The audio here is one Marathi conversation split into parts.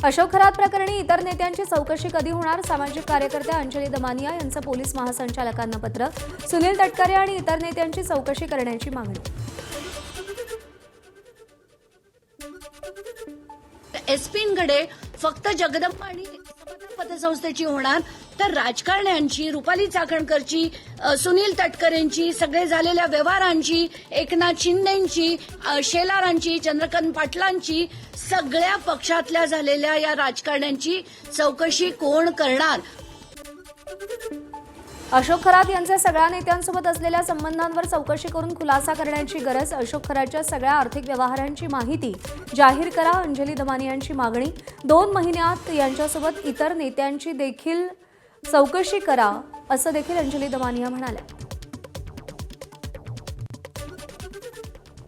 अशोक खरात प्रकरणी इतर नेत्यांची चौकशी कधी होणार? सामाजिक कार्यकर्त्या अंजली दमानिया यांचं पोलीस महासंचालकांना पत्र. सुनील तटकरे आणि इतर नेत्यांची चौकशी करण्याची मागणी. एसपींकडे फक्त जगदंबा आणि पतसंस्थेची होणार, तर राजकारण्यांची, रुपाली चाकणकरची, सुनील तटकरेंची, सगळे झालेल्या व्यवहारांची, एकनाथ शिंदेंची, शेलारांची, चंद्रकांत पाटलांची, सगळ्या पक्षातल्या झालेल्या या राजकारण्यांची चौकशी कोण करणार? अशोक खरात यांच्या सगळ्या नेत्यांसोबत असलेल्या संबंधांवर चौकशी करून खुलासा करण्याची गरज. अशोक खरातच्या सगळ्या आर्थिक व्यवहारांची माहिती जाहीर करा, अंजली दमानियांची मागणी. 2 महिन्यात यांच्यासोबत इतर नेत्यांची देखील चौकशी करा, असं देखील अंजली दमानिया म्हणाल्या.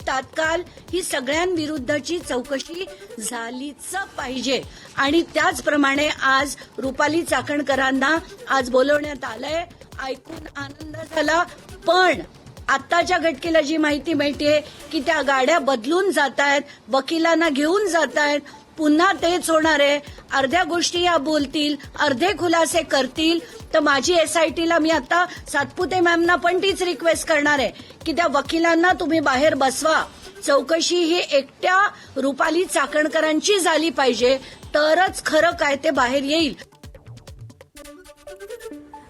तात्काळ ही सगळ्यांविरुद्धची चौकशी झालीच पाहिजे आणि त्याचप्रमाणे आज रुपाली चाकणकरांना आज बोलवण्यात आलंय. ऐकून आनंद झाला, पण आत्ताच्या घटकेला जी माहिती मिळते की त्या गाड्या बदलून जात आहेत, वकिलांना घेऊन जात आहेत, पुन्हा तेच होणार आहे. अर्ध्या गोष्टी या बोलतील, अर्धे खुलासे करतील. तर माझी एसआयटीला मी आता सातपुते मॅमना पण तीच रिक्वेस्ट करणार आहे की त्या वकिलांना तुम्ही बाहेर बसवा. चौकशी ही एकट्या रुपाली चाकणकरांची झाली पाहिजे, तरच खरं काय ते बाहेर येईल.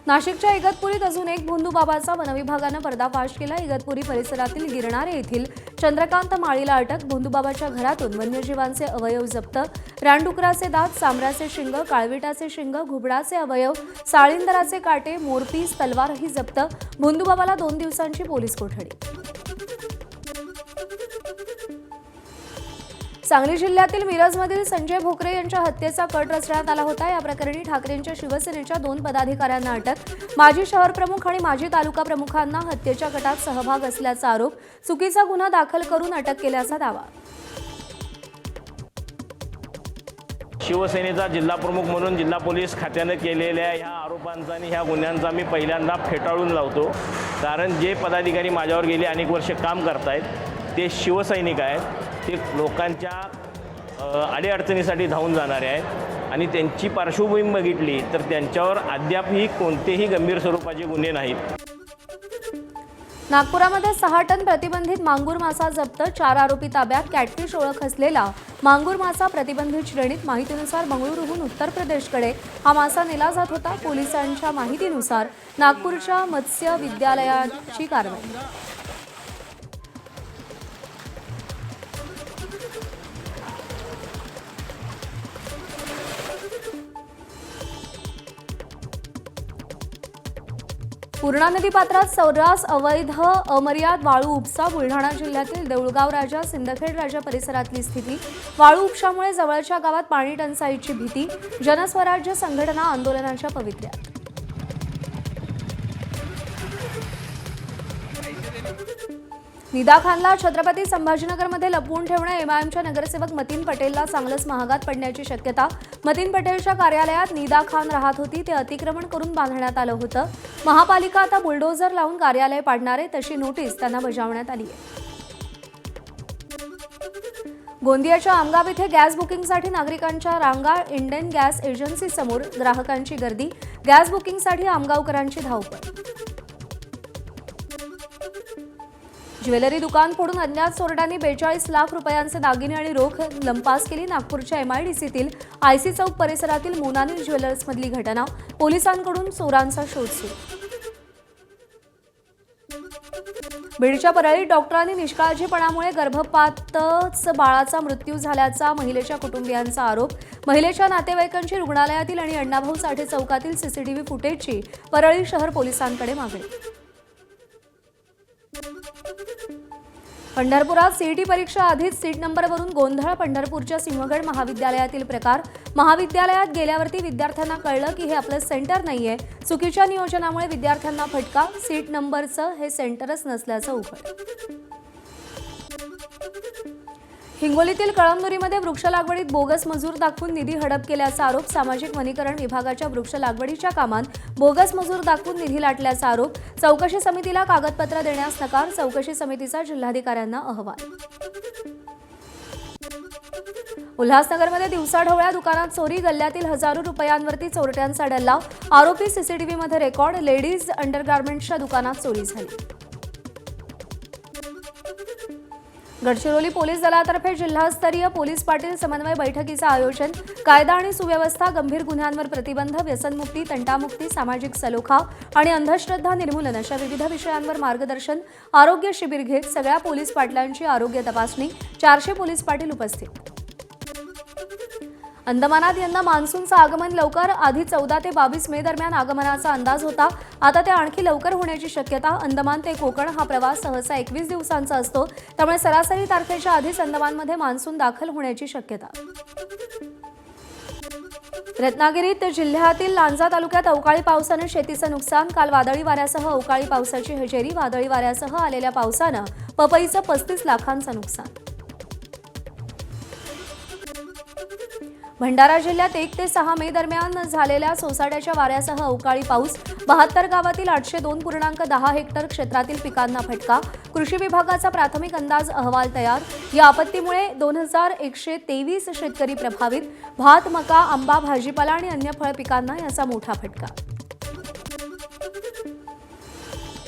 नाशिकच्या इगतपुरीत अजून एक भोंदूबाबाचा वनविभागानं पर्दाफाश केला. इगतपुरी परिसरातील गिरणारे येथील चंद्रकांत माळीला अटक. भोंदूबाबाच्या घरातून वन्यजीवांचे अवयव जप्त. रानडुकराचे दात, सांबराचे शिंग, काळविटाचे शिंग, घुबडाचे अवयव, साळींदराचे काटे, मोरपीस, तलवारही जप्त. भोंदूबाबाला 2 दिवसांची पोलीस कोठडी. सांगली जिल्ह्यातील मिरजमधील संजय भोकरे यांच्या हत्येचा कट रचण्यात आला होता. या प्रकरणी ठाकरेंच्या शिवसेनेच्या 2 पदाधिकाऱ्यांना अटक. माजी शहर प्रमुख आणि माजी तालुका प्रमुखांना हत्येच्या कटात सहभाग असल्याचा आरोप. चुकीचा गुन्हा दाखल करून अटक केल्याचा दावा. शिवसेनेचा जिल्हा प्रमुख म्हणून जिल्हा पोलीस खात्याने केलेल्या ह्या आरोपांचा आणि ह्या गुन्ह्यांचा मी पहिल्यांदा फेटाळून लावतो. कारण जे पदाधिकारी माझ्यावर गेली अनेक वर्ष काम करतायत ते शिवसैनिक आहेत. ते लोकांच्या अडीअडचणीसाठी धावून जाणारे आहेत आणि त्यांची पार्श्वभूमी बघितली तर त्यांच्यावर अद्यापही कोणतेही गंभीर स्वरूपाचे गुन्हे नाहीत. नागपुरामध्ये 6 टन प्रतिबंधित मांगूर मासा जप्त. 4 आरोपी ताब्यात. कॅटफिश ओळख असलेला मांगूर मासा प्रतिबंधित श्रेणीत. माहितीनुसार बंगळुरूहून उत्तर प्रदेशकडे हा मासा नेला जात होता. पोलिसांच्या माहितीनुसार नागपूरच्या मत्स्य विद्यालयाची कारवाई. पूर्णा नदीपात्रात सर्रास अवैध अमर्याद वाळू उपसा. बुलढाणा जिल्ह्यातील देऊळगाव राजा, सिंदखेड राजा परिसरातली स्थिती. वाळू उपशामुळे जवळच्या गावात पाणी टंचाईची भीती. जनस्वराज्य संघटना आंदोलनाच्या पवित्र्यात. निदा खानला छत्रपती संभाजीनगरमध्ये लपवून ठेवणं. एमआयएमच्या नगरसेवक मतीन पटेलला चांगलंच महागात पडण्याची शक्यता. मतीन पटेलच्या कार्यालयात निदा खान राहत होती. ते अतिक्रमण करून बांधण्यात आलं होतं. महापालिका आता बुलडोझर लावून कार्यालय पाडणार आहे, तशी नोटीस त्यांना बजावण्यात आली आहे. गोंदियाच्या आमगाव इथे गॅस बुकिंगसाठी नागरिकांच्या रांगा. इंडियन गॅस एजन्सी समोर ग्राहकांची गर्दी. गॅस बुकिंगसाठी आमगावकरांची धावपळ. ज्वेलरी दुकान फोडून अज्ञात चोरट्यांनी 42 लाख रुपयांचे दागिने आणि रोख लंपास केली. नागपूरच्या एमआयडीसीतील आयसी चौक परिसरातील मोनानी ज्वेलर्समधली घटना. पोलिसांकडून चोरांचा शोध सुरू. बीडच्या परळीत डॉक्टरांनी निष्काळजीपणामुळे गर्भपातच बाळाचा मृत्यू झाल्याचा महिलेच्या कुटुंबियांचा आरोप. महिलेच्या नातेवाईकांची रुग्णालयातील आणि अण्णाभाऊ साठे चौकातील सीसीटीव्ही फुटेजची परळी शहर पोलिसांकडे मागणी. पंढरपुरात सीईटी परीक्षा आधीच सीट नंबरवरून गोंधळ. पंढरपूरच्या सिंहगड महाविद्यालयातील प्रकार. महाविद्यालयात गेल्यावरती विद्यार्थ्यांना कळलं की हे आपलं सेंटर नाहीये. चुकीच्या नियोजनामुळे विद्यार्थ्यांना फटका. सीट नंबरचं हे सेंटरच नसल्याचं उघड. हिंगोलीतील कळमनुरीमध्ये वृक्ष लागवडीत बोगस मजूर दाखवून निधी हडप केल्याचा आरोप. सामाजिक वनीकरण विभागाच्या वृक्ष लागवडीच्या कामात बोगस मजूर दाखवून निधी लाटल्याचा आरोप. चौकशी समितीला कागदपत्र देण्यास नकार. चौकशी समितीचा जिल्हाधिकाऱ्यांना अहवाल. उल्हासनगरमध्ये दिवसाढवळ्या दुकानात चोरी, गल्ल्यातील हजारो रुपयांवरती चोरट्यांचा डल्ला. आरोपी सीसीटीव्हीमध्ये रेकॉर्ड. लेडीज अंडरगार्मेंट्सच्या दुकानात चोरी झाली. गडचिरोली पोलीस दलातर्फे जिल्हास्तरीय पोलीस पाटील समन्वय बैठकीचं आयोजन. कायदा आणि सुव्यवस्था, गंभीर गुन्ह्यांवर प्रतिबंध, व्यसनमुक्ती, तंटामुक्ती, सामाजिक सलोखा आणि अंधश्रद्धा निर्मूलन अशा विविध विषयांवर मार्गदर्शन. आरोग्य शिबिर घेत सगळ्या पोलीस पाटलांची आरोग्य तपासणी. 400 पोलीस पाटील उपस्थित. अंदमानात यंदा मान्सूनचं आगमन लवकर. आधी 14 ते 22 मे दरम्यान आगमनाचा अंदाज होता. आता ते आणखी लवकर होण्याची शक्यता. अंदमान ते कोकण हा प्रवास सहसा 21 दिवसांचा असतो. त्यामुळे सरासरी तारखेच्या आधीच अंदमानमध्ये मान्सून दाखल होण्याची शक्यता. रत्नागिरीत जिल्ह्यातील लांजा तालुक्यात अवकाळी पावसानं शेतीचं नुकसान. काल वादळी वाऱ्यासह अवकाळी पावसाची हजेरी. वादळी वाऱ्यासह आलेल्या पावसानं पपईचं 35 लाखांचं नुकसान. भंडारा जिल्ह्यात 1 ते 6 मे दरम्यान झालेल्या सोसाट्याच्या वाऱ्यासह अवकाळी पाऊस. 72 गावातील 802.10 हेक्टर क्षेत्रातील पिकांना फटका. कृषी विभागाचा प्राथमिक अंदाज अहवाल तयार. या आपत्तीमुळे 2123 शेतकरी प्रभावित. भात, मका, आंबा, भाजीपाला आणि अन्य फळ पिकांना याचा मोठा फटका.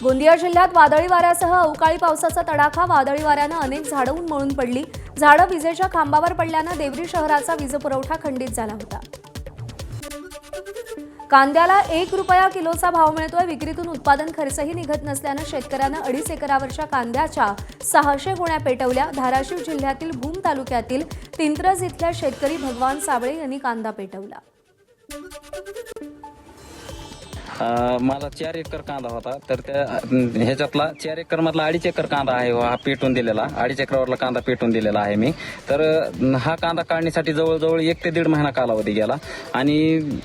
गोंदिया जिल्ह्यात वादळी वाऱ्यासह अवकाळी पावसाचा तडाखा. वादळी वाऱ्यानं अनेक झाडं उन्मळून पडली. झाडं विजेच्या खांबावर पडल्यानं देवरी शहराचा वीजपुरवठा खंडित झाला होता. कांद्याला 1 रुपया किलोचा भाव मिळतोय. विक्रीतून उत्पादन खर्चही निघत नसल्यानं शेतकऱ्यानं 2.5 एकरावरच्या कांद्याच्या 600 गोण्या पेटवल्या. धाराशिव जिल्ह्यातील भूम तालुक्यातील तिंत्रज इथल्या शेतकरी भगवान साबळे यांनी कांदा पेटवला. माझा 4 एकर कांदा होता, तर त्या ह्याच्यातला 4 एकर मधला 2.5 एकर कांदा आहे, हा पेटून दिलेला. 2.5 एकरावरला कांदा पेटून दिलेला आहे मी. तर हा कांदा काढण्यासाठी जवळजवळ 1 ते 1.5 महिना कालावधी गेला. आणि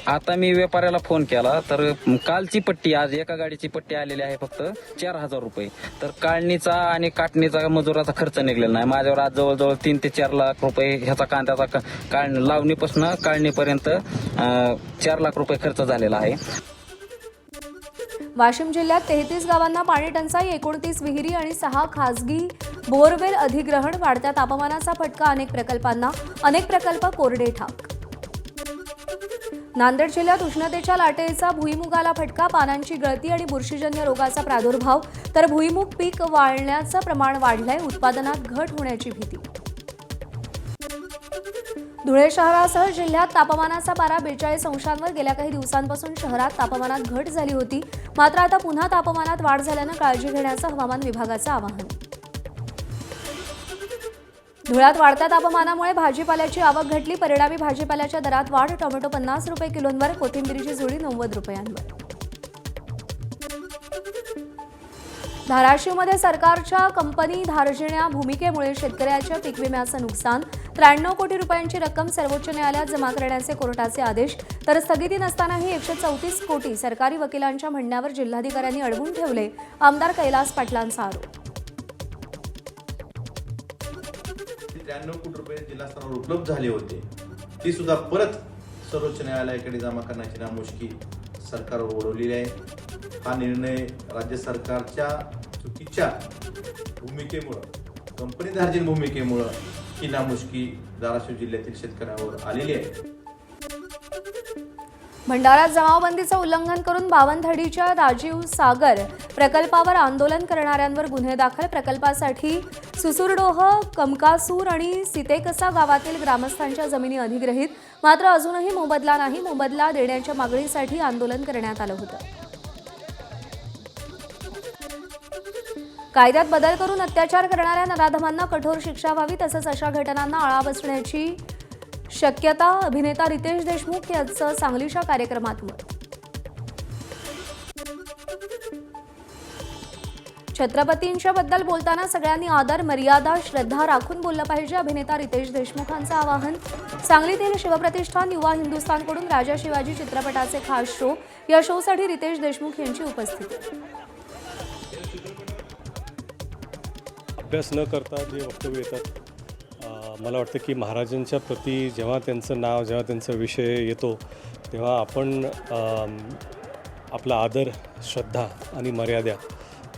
आता मी व्यापाऱ्याला फोन केला, तर कालची पट्टी, आज एका गाडीची पट्टी आलेली आहे फक्त 4,000 रुपये. तर काढणीचा आणि काटणीचा मजुराचा खर्च निघलेला नाही. माझ्यावर आज जवळजवळ 3 ते 4 लाख रुपये ह्याचा कांद्याचा लावणीपासून काढणीपर्यंत 4 लाख रुपये खर्च झालेला आहे. वाशिम जिल्ह्यात 33 गावांना पाणी टंचाई. 29 विहिरी आणि 6 खासगी बोरवेल अधिग्रहण. वाढत्या तापमानाचा फटका अनेक प्रकल्पांना. अनेक प्रकल्प कोरडे ठाक. नांदेड जिल्ह्यात उष्णतेच्या लाटेचा भुईमुगाला फटका. पानांची गळती आणि बुरशीजन्य रोगाचा प्रादुर्भाव. तर भुईमुग पीक वाळण्याचं प्रमाण वाढलंय. उत्पादनात घट होण्याची भीती. धुळे शहरासह जिल्ह्यात तापमानाचा पारा 42 अंशांवर. गेल्या काही दिवसांपासून शहरात तापमानात घट झाली होती. मात्र आता पुन्हा तापमानात वाढ झाल्यानं काळजी घेण्याचं हवामान विभागाचं आवाहन. धुळ्यात वाढत्या तापमानामुळे भाजीपाल्याची आवक घटली. परिणामी भाजीपाल्याच्या दरात वाढ. टोमॅटो 50 रुपये किलोंवर. कोथिंबीरीची जुडी 90 रुपयांवर. धाराशिवमध्ये सरकारच्या कंपनी धार्जिण्या भूमिकेमुळे शेतकऱ्याच्या पीक विम्याचं नुकसान. 93 कोटी रुपयांची रक्कम सर्वोच्च न्यायालयात जमा करण्याचे कोर्टाचे आदेश. तर स्थगिती नसतानाही 134 कोटी सरकारी वकिलांच्या म्हणण्यावर जिल्हाधिकाऱ्यांनी अडवून ठेवले. आमदार कैलास पाटलांचा आरोप. 93 कोटी रुपये जिल्हा स्तरावर उपलब्ध झाले होते, ती सुद्धा परत सर्वोच्च न्यायालयाकडे जमा करण्याची नामुष्की सरकारवर ओढवलेली आहे. हा निर्णय राज्य सरकारच्या चुकीच्या भूमिकेमुळं, कंपनी धार्जिन भूमिकेमुळं ही नामुष्की धाराशिव जिल्ह्यातील शेतकऱ्यांवर आलेली आहे. भंडाऱ्यात जमावबंदीचं उल्लंघन करून बावनथडीच्या राजीव सागर प्रकल्पावर आंदोलन करणाऱ्यांवर गुन्हे दाखल. प्रकल्पासाठी सुसूरडोह, कमकासूर आणि सितेकसा गावातील ग्रामस्थांच्या जमिनी अधिग्रहित. मात्र अजूनही मोबदला नाही. मोबदला देण्याच्या मागणीसाठी आंदोलन करण्यात आलं होतं. कायद्यात बदल करून अत्याचार करणाऱ्या नराधमांना कठोर शिक्षा व्हावी, तसंच अशा घटनांना आळा बसण्याची शक्यता. अभिनेता रितेश देशमुख यांचं सांगलीच्या कार्यक्रमात मत. छत्रपतींच्या बद्दल बोलताना सगळ्यांनी आदर, मर्यादा, श्रद्धा राखून बोललं पाहिजे. अभिनेता रितेश देशमुखांचं आवाहन. सांगलीतील शिवप्रतिष्ठान युवा हिंदुस्थानकडून राजा शिवाजी चित्रपटाचे खास शो. या शोसाठी रितेश देशमुख यांची उपस्थिती. अभ्यास न करता जे वक्तव्य येतात, मला वाटतं की महाराजांच्या प्रती जेव्हा त्यांचं नाव, जेव्हा त्यांचा विषय येतो, तेव्हा आपण आपला आदर, श्रद्धा आणि मर्यादा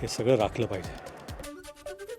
हे सगळं राखलं पाहिजे.